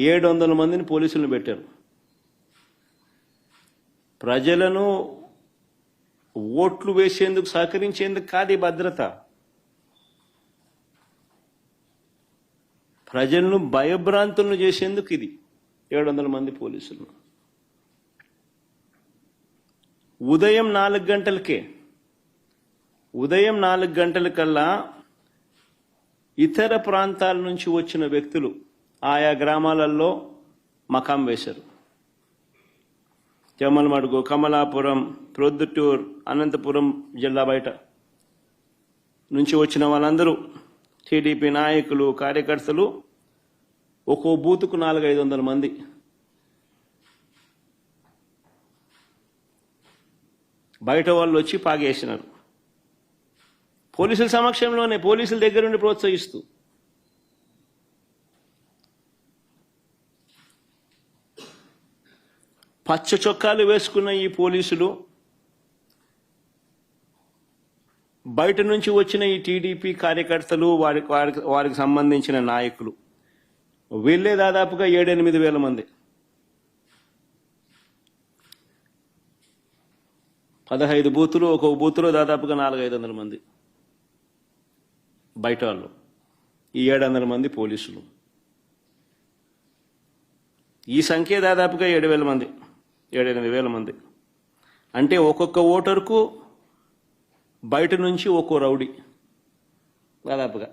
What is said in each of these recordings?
700 మందిని పోలీసులను పెట్టారు. ప్రజలను ఓట్లు వేసేందుకు సహకరించేందుకు కాదు ఈ భద్రత, ప్రజలను భయభ్రాంతులను చేసేందుకు ఇది 700 మంది పోలీసులు. ఉదయం 4 గంటలకల్లా ఇతర ప్రాంతాల నుంచి వచ్చిన వ్యక్తులు ఆయా గ్రామాలలో మకాం వేశారు. జమ్మలమడుగు, కమలాపురం, ప్రొద్దుటూర్, అనంతపురం జిల్లా బయట నుంచి వచ్చిన వాళ్ళందరూ టీడీపీ నాయకులు, కార్యకర్తలు ఒక్కో బూతుకు 400-500 మంది. బయట వాళ్ళు వచ్చి పాగేసినారు. పోలీసుల సమక్షంలోనే, పోలీసుల దగ్గర నుండి ప్రోత్సహిస్తూ. పచ్చ చొక్కాలు వేసుకున్న ఈ పోలీసులు బయట నుంచి వచ్చిన ఈ టీడీపీ కార్యకర్తలు, వారికి సంబంధించిన నాయకులు, వీళ్ళే దాదాపుగా 7-8 వేల మంది. 15 బూతులు, ఒక్కొక్క బూతులో దాదాపుగా 400-500 మంది బయట వాళ్ళు, ఈ 700 మంది పోలీసులు. ఈ సంఖ్య దాదాపుగా 7,000 మంది, 7-8 వేల మంది. అంటే ఒక్కొక్క ఓటరుకు బయట నుంచి ఒక్కో రౌడీ దాదాపుగా.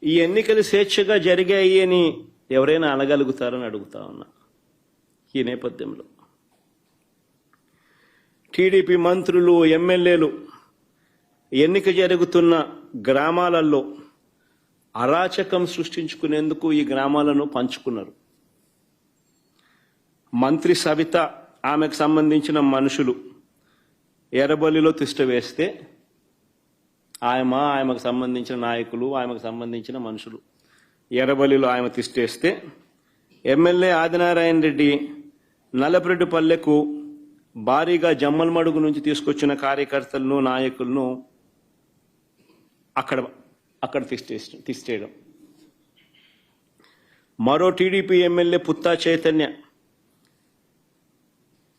ఈ ఎన్నికలు స్వేచ్ఛగా జరిగాయి అని ఎవరైనా అనగలుగుతారని అడుగుతా ఉన్నా. ఈ నేపథ్యంలో టీడీపీ మంత్రులు, ఎమ్మెల్యేలు ఎన్నిక జరుగుతున్న గ్రామాలలో అరాచకం సృష్టించుకునేందుకు ఈ గ్రామాలను పంచుకున్నారు. మంత్రి సవిత, ఆమెకు సంబంధించిన మనుషులు ఎర్రబల్లిలో తిష్ట వేస్తే, ఆమెకు సంబంధించిన నాయకులు, ఆమెకు సంబంధించిన మనుషులు ఎర్రబల్లిలో ఆమె తిష్టేస్తే, ఎమ్మెల్యే ఆదినారాయణ రెడ్డి నల్లపురెడ్డిపల్లెకు భారీగా జమ్మలమడుగు నుంచి తీసుకొచ్చిన కార్యకర్తలను, నాయకులను అక్కడ తిష్టేయడం. మరో టీడీపీ ఎమ్మెల్యే పుత్తా చైతన్య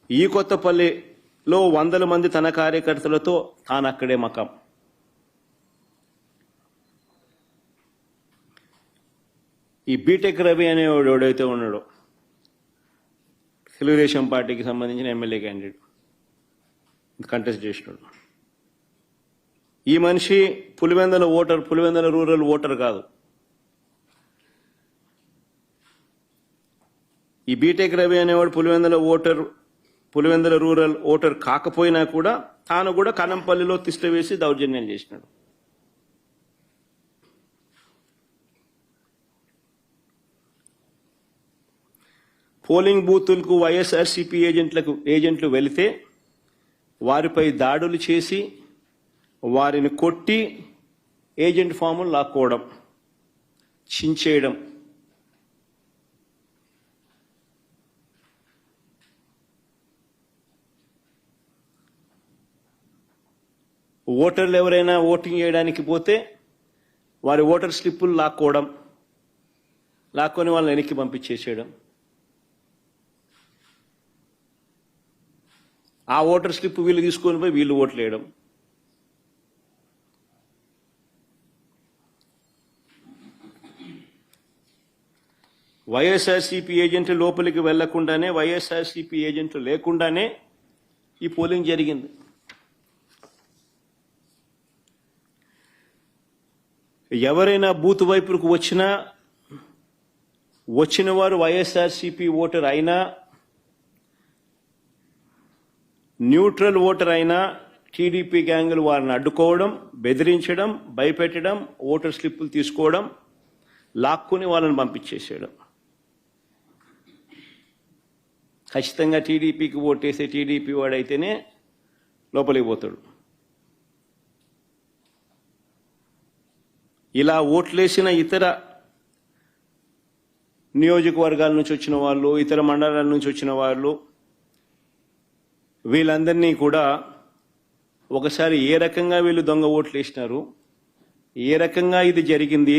ఈ కొత్తపల్లిలో 100 మంది తన కార్యకర్తలతో తాను అక్కడే మకాం. ఈ బీటెక్ రవి అనేవాడు ఎవడైతే ఉన్నాడో, తెలుగుదేశం పార్టీకి సంబంధించిన ఎమ్మెల్యే క్యాండిడేట్, కంటెస్ట్ చేసినాడు. ఈ మనిషి పులివెందుల రూరల్ ఓటర్ కాదు. ఈ బీటెక్ రవి అనేవాడు పులివెందుల రూరల్ ఓటర్ కాకపోయినా కూడా తాను కూడా కనంపల్లిలో తిష్ట వేసి దౌర్జన్యం చేసినాడు. పోలింగ్ బూతులకు వైఎస్ఆర్సీపీ ఏజెంట్లు వెళితే వారిపై దాడులు చేసి, వారిని కొట్టి ఏజెంట్ ఫాములు లాక్కోవడం, చించేయడం. ఓటర్లు ఎవరైనా ఓటింగ్ చేయడానికి పోతే వారి ఓటర్ స్లిప్పులు లాక్కొని వాళ్ళని వెనక్కి పంపించేసేయడం. ఆ ఓటర్ స్లిప్ వీళ్ళు తీసుకొని పోయి వీళ్ళు ఓట్లు వేయడం. వైఎస్ఆర్సీపీ ఏజెంట్లు లోపలికి వెళ్లకుండానే, వైఎస్ఆర్సీపీ ఏజెంట్లు లేకుండానే ఈ పోలింగ్ జరిగింది. ఎవరైనా బూత్ వైపుకు వచ్చిన వారు వైఎస్ఆర్సీపీ ఓటర్ అయినా, న్యూట్రల్ ఓటర్ అయినా, టీడీపీ గ్యాంగులు వారిని అడ్డుకోవడం, బెదిరించడం, భయపెట్టడం, ఓటర్ స్లిప్పులు తీసుకోవడం, లాక్కుని వాళ్ళని పంపించేసేయడం. ఖచ్చితంగా టీడీపీకి ఓటేసే టీడీపీ వాడైతేనే లోపలికి పోతాడు. ఇలా ఓట్లేసిన ఇతర నియోజకవర్గాల నుంచి వచ్చిన వాళ్ళు, ఇతర మండలాల నుంచి వచ్చిన వాళ్ళు, వీళ్ళందరినీ కూడా ఒకసారి ఏ రకంగా వీళ్ళు దొంగ ఓట్లు వేసినారు, ఏ రకంగా ఇది జరిగింది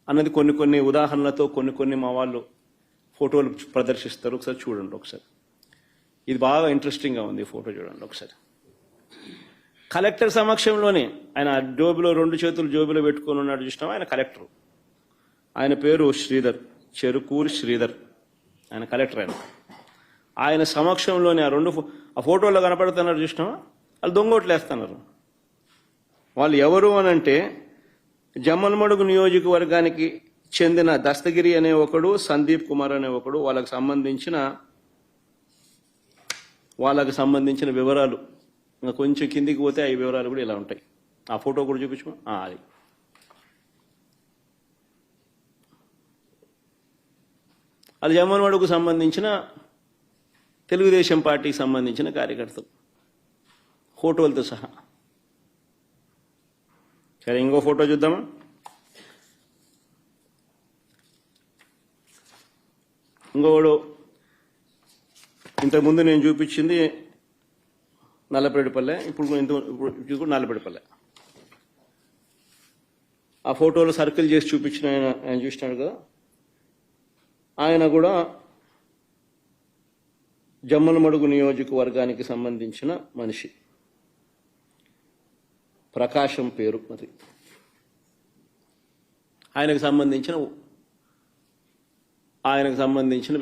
అన్నది కొన్ని కొన్ని ఉదాహరణలతో కొన్ని మా వాళ్ళు ఫోటోలు ప్రదర్శిస్తారు. ఒకసారి చూడండి. ఒకసారి ఇది బాగా ఇంట్రెస్టింగ్గా ఉంది. ఫోటో చూడండి ఒకసారి. కలెక్టర్ సమక్షంలోనే ఆయన జోబిలో 2 చేతులు జోబిలో పెట్టుకొని ఉన్నాడు చూసినాం. ఆయన కలెక్టర్. ఆయన పేరు శ్రీధర్, చెరుకూరి శ్రీధర్. ఆయన కలెక్టర్. ఆయన సమక్షంలోనే ఆ ఫోటోలో కనపడుతున్నారు చూసినామా, వాళ్ళు దొంగోట్లు వేస్తున్నారు. వాళ్ళు ఎవరు అనంటే జమ్మలమడుగు నియోజకవర్గానికి చెందిన దస్తగిరి అనే ఒకడు, సందీప్ కుమార్ అనే ఒకడు. వాళ్ళకి సంబంధించిన వివరాలు ఇంకా కొంచెం కిందికి పోతే ఆ వివరాలు కూడా ఇలా ఉంటాయి. ఆ ఫోటో కూడా చూపించు. అది అది జమ్మలమడుగుకు సంబంధించిన తెలుగుదేశం పార్టీకి సంబంధించిన కార్యకర్తలు ఫోటోలతో సహా. సరే, ఇంకో ఫోటో చూద్దామా. ఇంకోడు ఇంతకుముందు నేను చూపించింది నల్లపరెడ్డిపల్లె, ఇప్పుడు నల్లపరెడ్డిపల్లె. ఆ ఫోటోలో సర్కిల్ చేసి చూపించిన ఆయన చూసినాడు కదా, ఆయన కూడా జమ్మలమడుగు నియోజకవర్గానికి సంబంధించిన మనిషి. ప్రకాశం పేరు. మరి ఆయనకు సంబంధించిన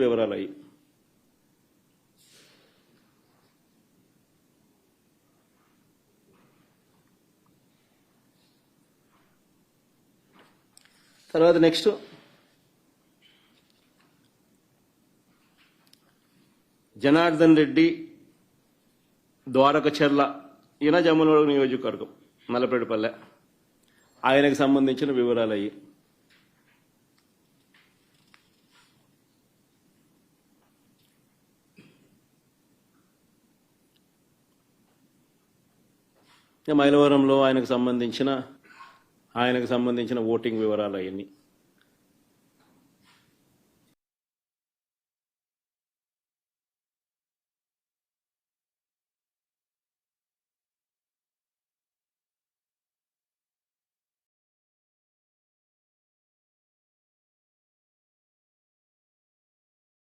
వివరాలు అయ్యి. తర్వాత నెక్స్ట్ జనార్దన్ రెడ్డి, ద్వారకచర్ల. ఈయన జమ్మలమడుగు నియోజకవర్గం, నల్లపరెడ్డిపల్లె. ఆయనకు సంబంధించిన వివరాలు అయ్యి. మైలవరంలో ఆయనకు సంబంధించిన ఓటింగ్ వివరాలు అవన్నీ.